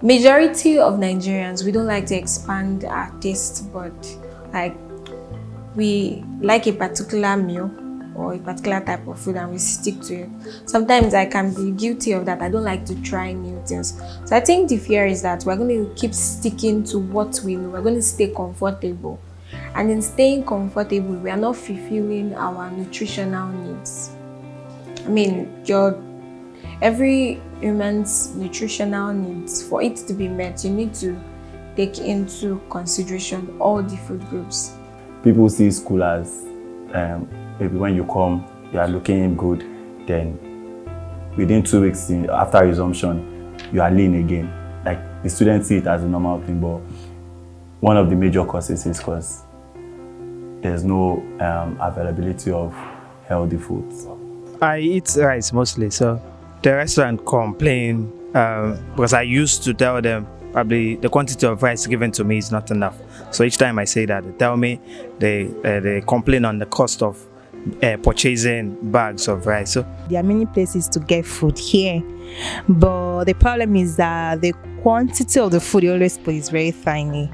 Majority of Nigerians, we don't like to expand our taste, but like we like a particular meal or a particular type of food and we stick to it. Sometimes I can be guilty of that. I don't like to try new things. So I think the fear is that we're going to keep sticking to what we know. We're going to stay comfortable. And in staying comfortable, we are not fulfilling our nutritional needs. I mean, every human's nutritional needs, for it to be met, you need to take into consideration all the food groups. People see school as maybe when you come, you are looking good, then within 2 weeks after resumption, you are lean again. Like the students see it as a normal thing, but one of the major causes is because there's no availability of healthy foods. I eat rice mostly, so the restaurant complain because I used to tell them probably the quantity of rice given to me is not enough. So each time I say that, they tell me they complain on the cost of purchasing bags of rice. So there are many places to get food here, but the problem is that the quantity of the food you always put is very tiny.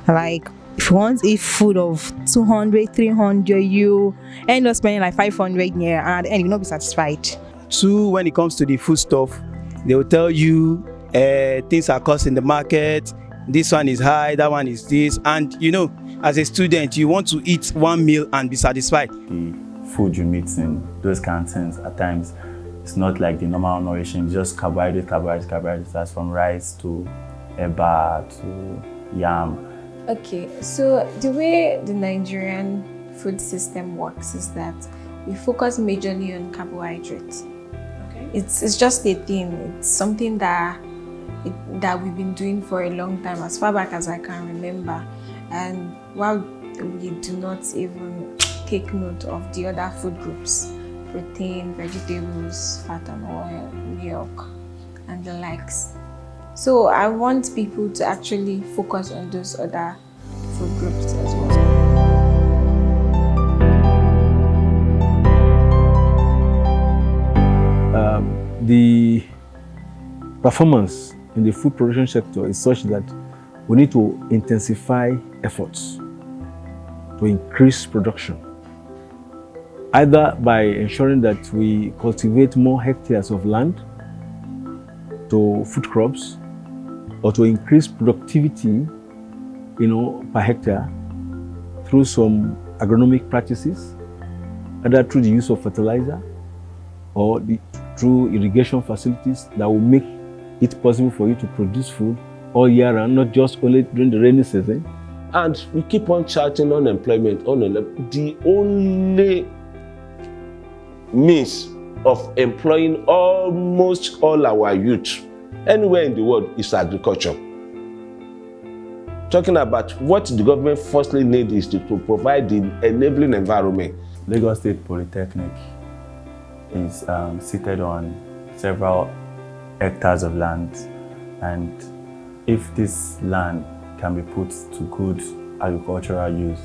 Like if you want to eat food of 200, 300, you end up spending like 500 here and you will not be satisfied. Two, when it comes to the food stuff, they will tell you things are cost in the market, this one is high, that one is this, and you know, as a student, you want to eat one meal and be satisfied. The food you meet in those canteens at times, it's not like the normal nourishing, it's just carbohydrates. That's from rice to eba to yam. Okay, so the way the Nigerian food system works is that we focus majorly on carbohydrates. Okay. It's just a thing. It's something that we've been doing for a long time, as far back as I can remember. And while we do not even take note of the other food groups, protein, vegetables, fat and oil, milk, and the likes. So I want people to actually focus on those other food groups as well. The performance in the food production sector is such that we need to intensify efforts to increase production, either by ensuring that we cultivate more hectares of land to food crops, or to increase productivity, per hectare through some agronomic practices, either through the use of fertilizer or through irrigation facilities that will make it possible for you to produce food all year round, not just only during the rainy season. And we keep on charting unemployment. The only means of employing almost all our youth anywhere in the world is agriculture. Talking about what the government firstly needs is to provide the enabling environment. Lagos State Polytechnic is seated on several hectares of land, and if this land can be put to good agricultural use,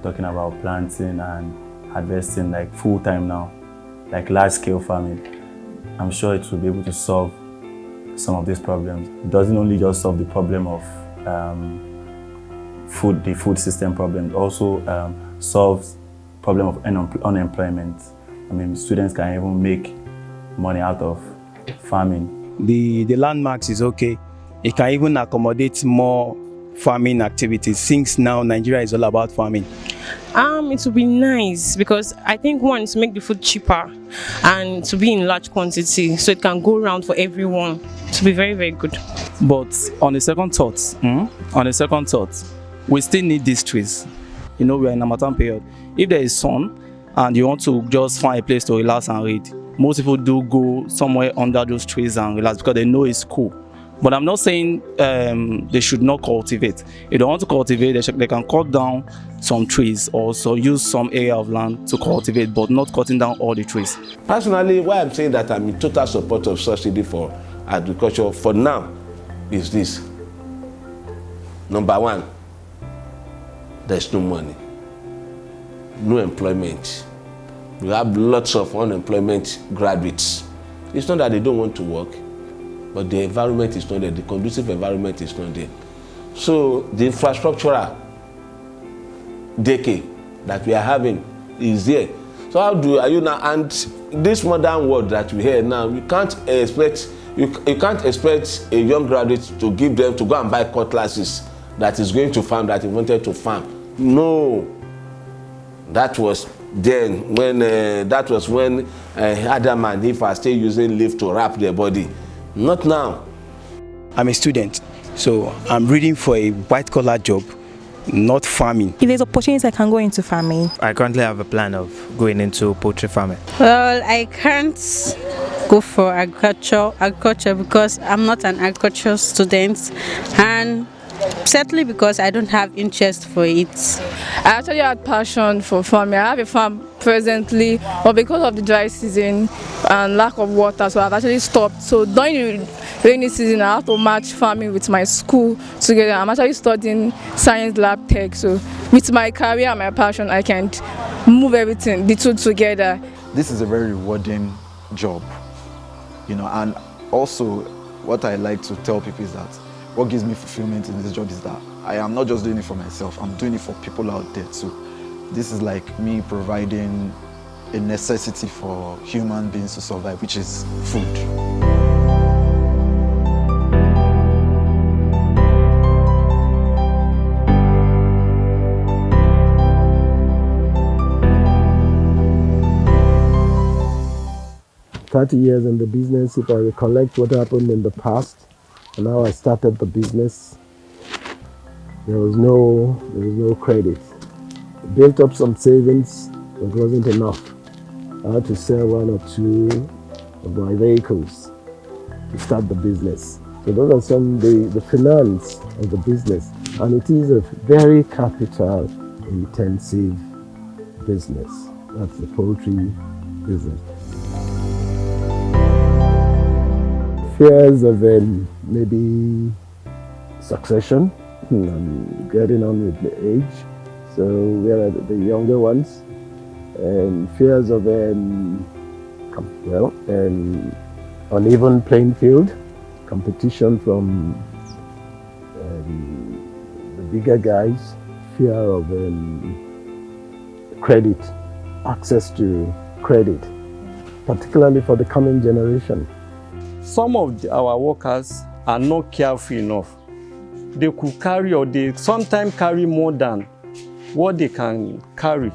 talking about planting and harvesting like full-time now, like large-scale farming, I'm sure it will be able to solve some of these problems. It doesn't only just solve the problem of the food system problem, it also solves problem of unemployment. I mean, students can even make money out of farming. The landmarks is okay. It can even accommodate more farming activities, since now Nigeria is all about farming. It would be nice because I think one, to make the food cheaper and to be in large quantity so it can go around for everyone, to be very, very good. But on a second thought, we still need these trees. We are in a Harmattan period. If there is sun and you want to just find a place to relax and read, most people do go somewhere under those trees and relax because they know it's cool. But I'm not saying they should not cultivate. If they want to cultivate, they can cut down some trees, or so use some area of land to cultivate, but not cutting down all the trees. Personally, why I'm saying that I'm in total support of subsidy for agriculture for now is this. Number one, there's no money, no employment. We have lots of unemployment graduates. It's not that they don't want to work. but the environment is not there. The conducive environment is not there. So the infrastructural decay that we are having is there. So how are you now? And this modern world that we hear now, you can't expect a young graduate to give them to go and buy cutlasses that is going to farm, that he wanted to farm. No, that was then when Adam and Eve are still using leaf to wrap their body. Not now. I'm a student, so I'm reading for a white-collar job, not farming. If there's opportunity, I can go into farming. I currently have a plan of going into poultry farming. Well, I can't go for agriculture because I'm not an agriculture student, and certainly because I don't have interest for it. I actually had passion for farming. I have a farm presently, but because of the dry season and lack of water, so I've actually stopped. So during the rainy season, I have to match farming with my school together. I'm actually studying science lab tech, so with my career and my passion, I can move everything, the two together. This is a very rewarding job, you know, and also what I like to tell people is that what gives me fulfillment in this job is that I am not just doing it for myself, I'm doing it for people out there too. This is like me providing a necessity for human beings to survive, which is food. 30 years in the business. If I recollect what happened in the past and how I started the business, there was no credit. I built up some savings, but it wasn't enough. I had to sell one or two of my vehicles to start the business. So those are some the finance of the business, and it is a very capital intensive business. That's the poultry business. Fears of maybe succession. I'm getting on with the age, so we are the younger ones, and fears of uneven playing field, competition from the bigger guys, fear of credit, access to credit, particularly for the coming generation. Some of our workers are not careful enough. They could carry, or they sometimes carry more than what they can carry,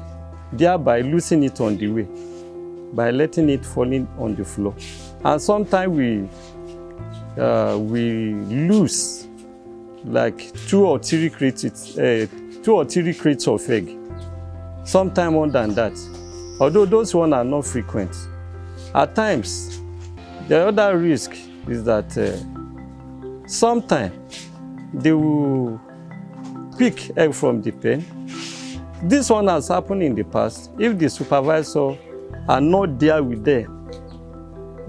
thereby losing it on the way, by letting it falling on the floor. And sometimes we lose like 2 or 3 crates of egg. Sometimes more than that. Although those ones are not frequent. At times, the other risk is that sometimes they will pick egg from the pen. This one has happened in the past. If the supervisor are not there with them,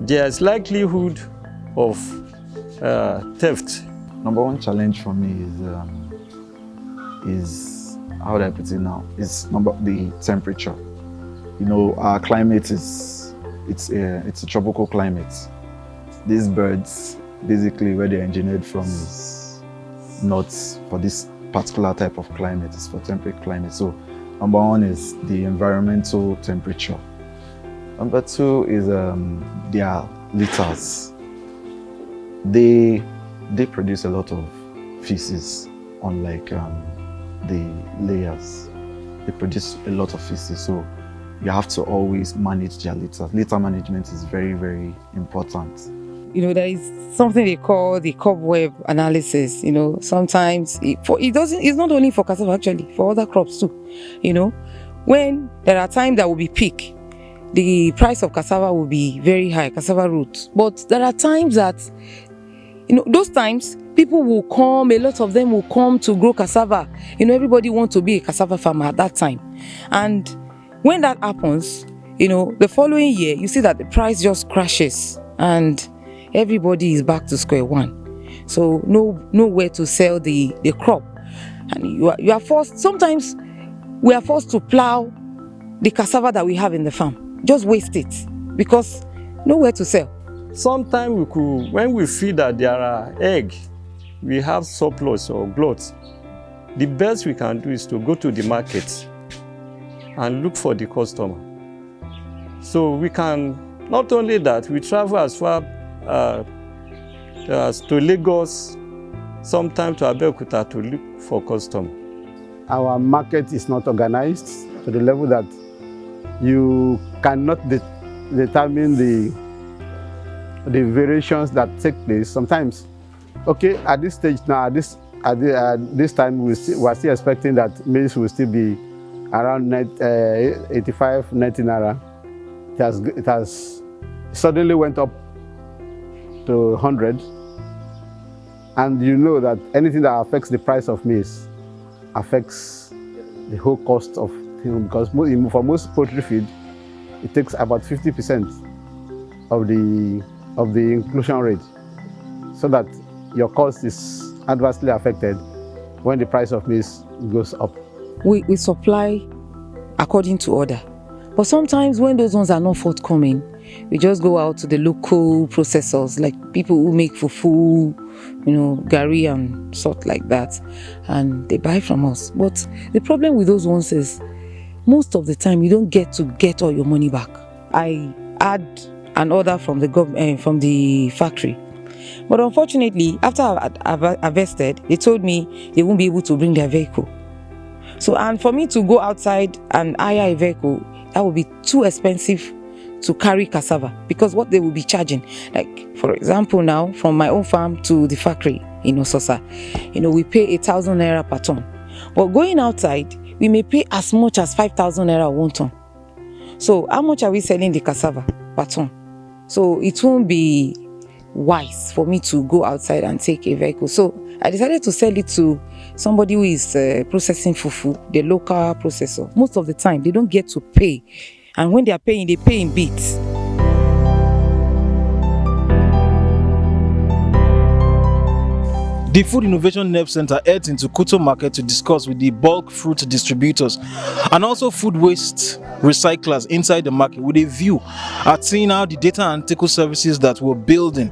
there is likelihood of theft. Number one challenge for me is how do I put it now? Is the temperature. You know, our climate it's a tropical climate. These birds, basically where they're engineered from, is not for this particular type of climate. It's for temperate climate. So number one is the environmental temperature. Number two is their litters. They produce a lot of feces, unlike the layers. They produce a lot of feces, so you have to always manage their litters. Litter management is very, very important. You know, there is something they call the cobweb analysis. You know, sometimes it's not only for cassava, actually, for other crops too. You know, when there are times that will be peak, the price of cassava will be very high, cassava roots. But there are times that, you know, those times people will come, a lot of them will come to grow cassava. You know, everybody wants to be a cassava farmer at that time. And when that happens, you know, the following year, you see that the price just crashes and everybody is back to square one. So nowhere to sell the crop. And you are forced, sometimes we are forced to plow the cassava that we have in the farm. Just waste it because nowhere to sell. sometimes we could, when we feel that there are egg, we have surplus or glut, the best we can do is to go to the market and look for the customer. So we can, not only that, we travel as far as to Lagos, sometimes to Abeokuta to look for customer. Our market is not organized to the level that you cannot determine the variations that take place. Sometimes, okay, at this stage now, at this time, we are still expecting that maize will still be around 85, 90 naira. It has suddenly went up to 100. And you know that anything that affects the price of maize affects the whole cost of things, because for most poultry feed, it takes about 50% of the inclusion rate, so that your cost is adversely affected when the price of maize goes up. We supply according to order, but sometimes when those ones are not forthcoming, we just go out to the local processors, like people who make fufu, gari and sort like that, and they buy from us. But the problem with those ones is most of the time you don't get all your money back. I had an order from the factory, but unfortunately after I've harvested, they told me they won't be able to bring their vehicle. So, and for me to go outside and hire a vehicle, that would be too expensive to carry cassava, because what they will be charging, like for example now from my own farm to the factory in Ososa, we pay 1,000 naira per ton, but going outside we may pay as much as 5,000 naira 1 ton. So how much are we selling the cassava per ton? So it won't be wise for me to go outside and take a vehicle. So I decided to sell it to somebody who is processing fufu, the local processor. Most of the time they don't get to pay, and when they are paying, they pay in bits. The Food Innovation Nerve Center heads into Kuto Market to discuss with the bulk fruit distributors and also food waste recyclers inside the market, with a view at seeing how the data analytical services that we're building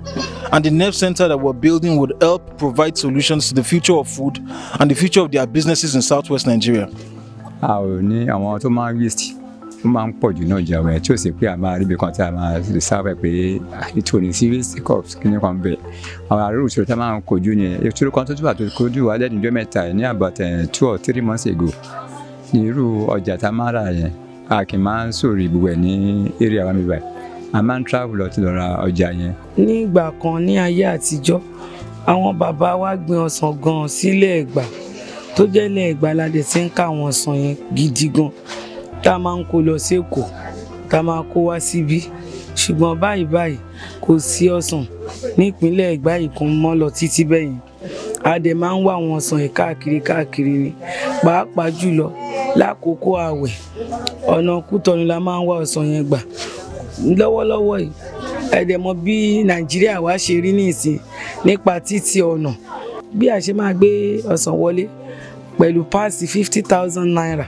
and the Nerve Center that we're building would help provide solutions to the future of food and the future of their businesses in Southwest Nigeria. ó máa ń pọ̀ jù náà jẹun ẹ̀ tí ó sì pé a máa rí ibi kan tí a máa lè sábà pé àìtó ní serious cups kí ni kan bẹ̀. àwọn àrùn ìṣòro tí a máa ń kojú ni ìṣòro kan tó tún wà tó kojú wa lẹ́nu ọjọ́ mẹ́ta ní about 2 or 3 months ago ní irú ọjà tá a máa rà yẹn a kì í máa ń sòrò ìbúwẹ̀ ní area wa mi báyìí a máa ń travel lọ ti lọ ra ọjà yẹn. ní ìgbà kan ní ayé àtijọ́ àwọn bàbá wa gbin ọsàn gan sílẹ̀ Ẹ̀gbá tó jẹ́ ilẹ̀ Ẹ̀gbá la dẹ̀ ti ń ká àwọn ọsàn yẹn gidi gan tá a máa ń kó lọ sí Èkó tá a máa kó wá síbí, ṣùgbọ́n báyìí kò sí ọsàn ní ìpínlẹ̀ Ẹ̀gbá yìí kan mọ́ lọ títí bẹ́yẹn. A dẹ̀ máa ń wá àwọn ọsàn yìí káàkiri ni, pàápàá jùlọ lákòókò ààwẹ̀ ọ̀nà Kútọ̀nù la máa ń wá ọsàn yẹn gbà. Lọ́wọ́lọ́wọ́ yìí ẹ dẹ̀ mọ̀ bí Nàìjíríà wá ṣe rí nísìn nípa títì ọ̀nà, bí a ṣe máa gbé ọsàn wọlé pẹ̀lú páàsì 50,000 naira.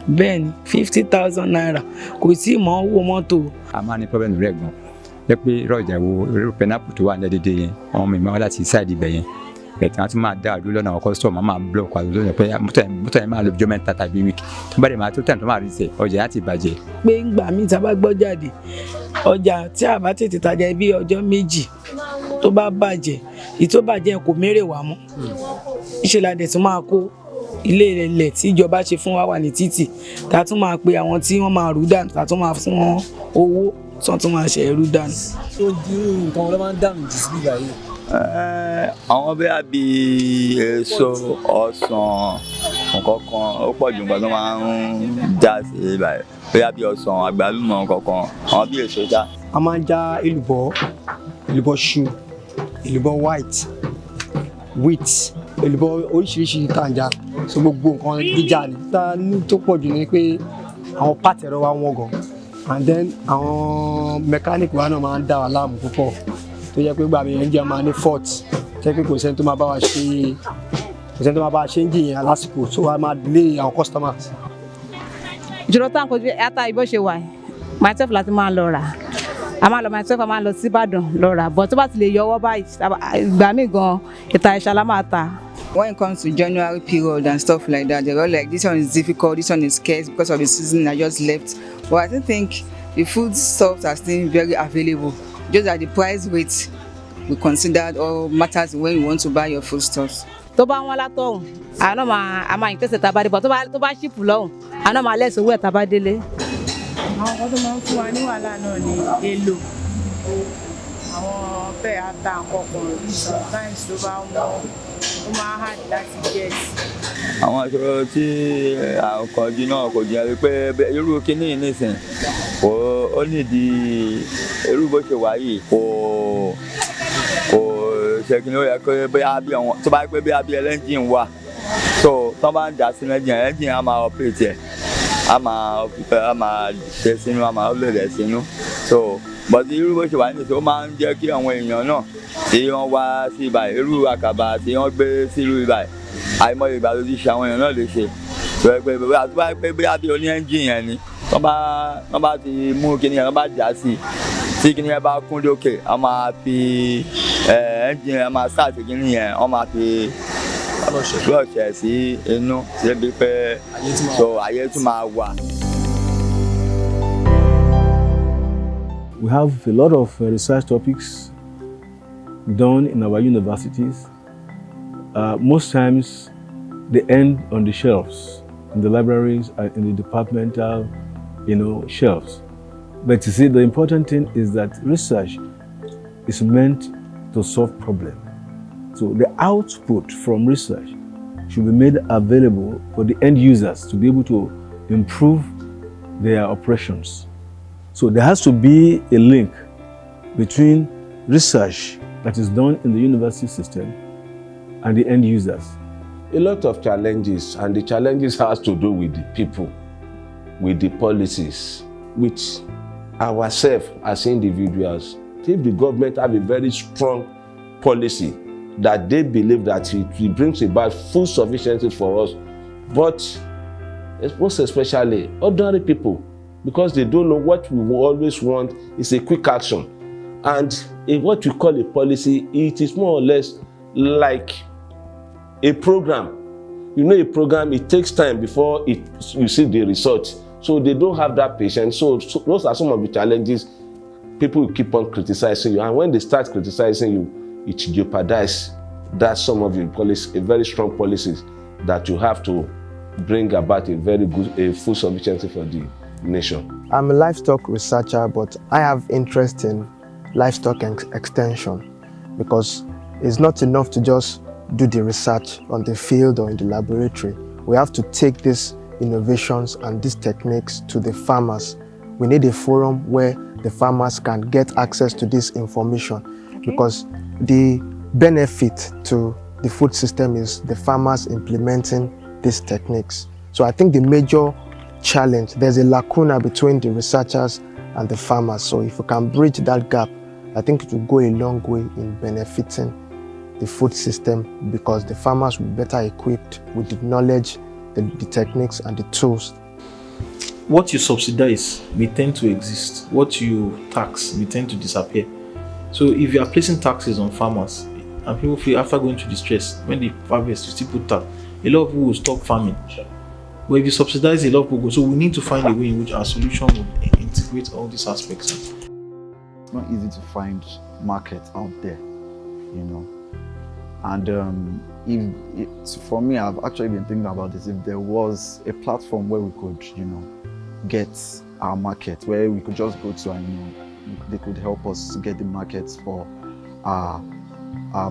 Bẹ́ẹ̀ ni 50,000 naira kò tí mọ́ owó mọ́tò. a máa ní problem rẹ̀ gan jẹ́ pé rọ́ọ̀jà wo pẹnápù tó wà ní dédé yẹn ọmọ mi máa wá láti ṣáìdì ibẹ̀ yẹn ẹ̀tàn àti máa dá àdúró lọ́nà àwọn kọ́sítọ̀mù máa block àdúró lọ́nà pé mọ́tò yẹn máa lo ọjọ́ mẹ́ta tàbí wíìkì tó bá dẹ̀ máa tó tẹ̀ tó máa rí sẹ̀ ọjà yẹn ti bàjẹ́. pé ńgbà míì tá a bá gbọ́ jáde ọjà tí a bá tètè tajà bí ọjọ́ méjì tó bá bàjẹ́ ìtó bàjẹ́ kò mérè wá mọ́, ìṣẹ̀lẹ̀ àdẹ̀ tún máa kó ilé ilẹ̀ tí ìjọba ṣe fún wa wà ní títì, tá tún máa pe àwọn tí wọ́n máa rú dànù, tá tún máa fún wọn owó tí wọ́n tún máa ṣe ẹrú dànù. tó di nǹkan wọn ló máa ń dànù jù sí ìgbà yìí. àwọn bí èso ọsàn nǹkan kan ó pọ̀ jù nǹkan tó máa ń já sí ìgbà yìí bí ọsàn àgbálùmọ̀ nǹkan kan àwọn bí èso já. a máa ń já èlùbọ́ ṣu, èlùbọ́ white, wheat, èlùbọ́ oríṣiríṣi tàǹjà, so gbogbo nǹkan jíjà ni. tá ní tó pọ̀ jù ni pé àwọn pàtẹ ẹ̀rọ wa wọ́n gan, and then àwọn mechanic wa náà máa ń dá wa láàmú púpọ̀ tó jẹ́ pé gbàmí ẹ̀ńjẹ́ máa ní fault, jẹ́ pé kò sẹ́ni tó máa bá wa ṣe ń jìyàn lásìkò, so wa máa delay àwọn customers. ìṣòro tá à ń kojú ata ìbọn ṣe wà myself láti máa lọ rà a máa lọ myself a máa lọ sí Ìbàdàn lọ rà but tó bá ti lè yọwọ́ báyìí ìgbà míì gan ìta ìṣà la máa tà. When it comes to January period and stuff like that, they're all like, this one is difficult, this one is scarce because of the season I just left. But I don't think the food stuffs are still very available. Just that the price rate we considered or matters when you want to buy your food stuffs. Tó bá wọn látọ̀hún àná máa ìtẹ̀sẹ̀ tàbá dé but tó bá ṣìpù lọ́hùn àná máa lẹ́sìn owó ẹ̀ tàbá délé. Àwọn kan tó máa ń fún wa ní wàhálà náà ni èlò àwọn bẹ́ẹ̀ ata nǹkan sometimes tó bá wọ́n ó máa hard láti get. Àwọn ìṣòro tí àwọn kọjú náà kò jẹ́ pé irú kíní nísìn ó nídìí irú bó ṣe wà yìí kò ṣe kí ni ó yẹ kó bóyá bí àwọn tó bá pé bóyá bí ẹlẹ́ńjìn wà so tó bá ń dà sínú ẹ̀ńjìn á máa operate ẹ̀ á máa tẹ̀ sínú á máa lè rẹ̀ sínú so but irú bó ṣe wà nísìn ó máa ń jẹ́ kí àwọn èèyàn náà tí wọ́n wá sí ibà irú àkàbà tí wọ́n gbé sí irú ibà àìmọye ìgbà ló ti ṣe àwọn èèyàn náà lè ṣe tó bá pé bóyá bí oní ẹ́ńjìn yẹn ni wọ́n bá ti mú kíní yẹn wọ́n bá dà sí tí kíní yẹn bá kún lókè wọ́n máa fi ẹ́ńjìn yẹn máa sáàtì kíní yẹn wọ́n máa fi lọ́ọ̀ṣẹ̀ sí inú síbi pé so ayé tún máa wà. We have a lot of research topics done in our universities. Most times they end on the shelves, in the libraries, and in the departmental, shelves. But you see, the important thing is that research is meant to solve problems. So the output from research should be made available for the end users to be able to improve their operations. So there has to be a link between research that is done in the university system and the end users. A lot of challenges, and the challenges has to do with the people, with the policies, with ourselves as individuals. If the government have a very strong policy that they believe that it brings about food sufficiency for us, but most especially ordinary people, because they don't know what we always want is a quick action. And what we call a policy, it is more or less like a program. A program, it takes time before you see the result. So they don't have that patience. So those are some of the challenges. People will keep on criticizing you. And when they start criticizing you, it jeopardizes that some of your policies, a very strong policies that you have to bring about a very good food sufficiency for the nation. I'm a livestock researcher, but I have interest in livestock extension because it's not enough to just do the research on the field or in the laboratory. We have to take these innovations and these techniques to the farmers. We need a forum where the farmers can get access to this information, because the benefit to the food system is the farmers implementing these techniques. So I think the major challenge, there's a lacuna between the researchers and the farmers. So if we can bridge that gap, I think it will go a long way in benefiting the food system, because the farmers will be better equipped with the knowledge, the techniques and the tools. What you subsidize may tend to exist. What you tax may tend to disappear. So if you are placing taxes on farmers, and people feel after going through the stress, when they harvest, you still put tax, a lot of people will stop farming. But if you subsidize, a lot of people go. So we need to find a way in which our solution will integrate all these aspects. It's not easy to find markets out there, And for me, I've actually been thinking about this. If there was a platform where we could, get our market, where we could just go to and they could help us to get the markets for our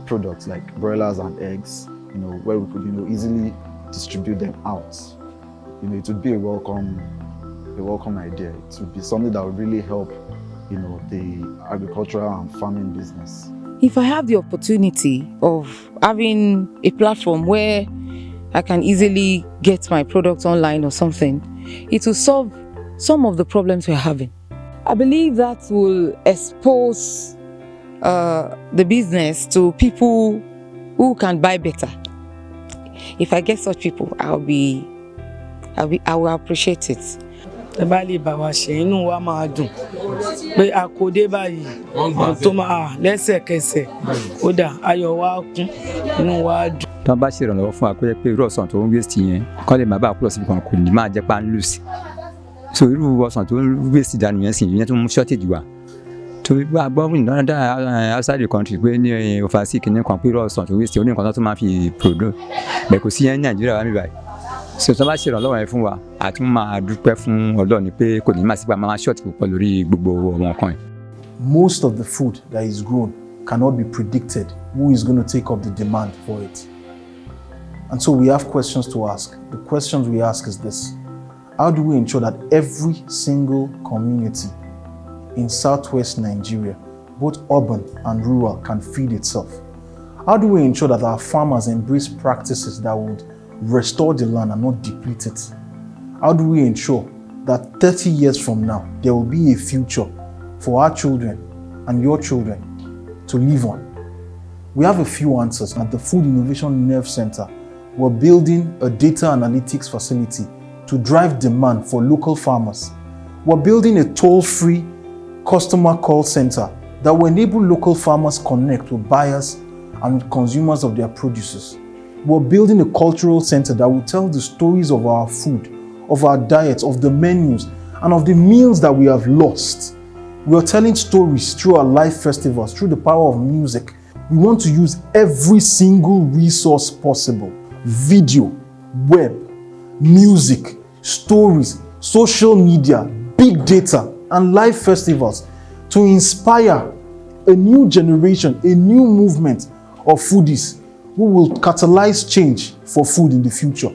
products like broilers and eggs, where we could, easily distribute them out. It would be a welcome idea. It would be something that would really help, the agricultural and farming business. If I have the opportunity of having a platform where I can easily get my products online or something, it will solve some of the problems we're having. I believe that will expose the business to people who can buy better. If I get such people, I will appreciate it. ẹ bá lè bá wa ṣe inú wa máa dùn pé a kò dé báyìí tó máa lẹ́sẹ̀kẹsẹ̀ kódà ayọ̀ wa kún inú wa dùn. tí wọ́n bá ṣèrànlọ́wọ́ fún wa pé irú ọsàn tó ń waste yẹn kọ́ lè má bàa kúrò síbi kan kò ní máa jẹ́ pa ń lù sí so irú ọsàn tó ń waste dànù yẹn sì yẹn tó ń shortage wa torí bá gbọ́ ìnáwó outside the country pé ní overseas kìíní kan pé irú ọsàn tó waste oníkan tó máa fi produce bẹ́ẹ̀ kò sí yẹn ní Nàìjíríà wá mi báyìí so tí wọ́n bá ṣèrànlọ́wọ́ yẹn fún wa àti máa dúpẹ́ fún Ọlọ́run ni pé kò ní máa sí pa máa short púpọ̀ lórí gbogbo àwọn nǹkan yẹn. Most of the food that is grown cannot be predicted who is going to take up the demand for it. And so we have questions to ask. The questions we ask is this: how do we ensure that every single community in southwest Nigeria, both urban and rural, can feed itself? How do we ensure that our farmers embrace practices that would restore the land and not deplete it? How do we ensure that 30 years from now, there will be a future for our children and your children to live on? We have a few answers. At the Food Innovation Nerve Center, we're building a data analytics facility to drive demand for local farmers. We're building a toll-free customer call center that will enable local farmers connect with buyers and with consumers of their produces. We're building a cultural center that will tell the stories of our food, of our diets, of the menus, and of the meals that we have lost. We are telling stories through our live festivals, through the power of music. We want to use every single resource possible: video, web, music, stories, social media, big data, and live festivals to inspire a new generation, a new movement of foodies who will catalyze change for food in the future.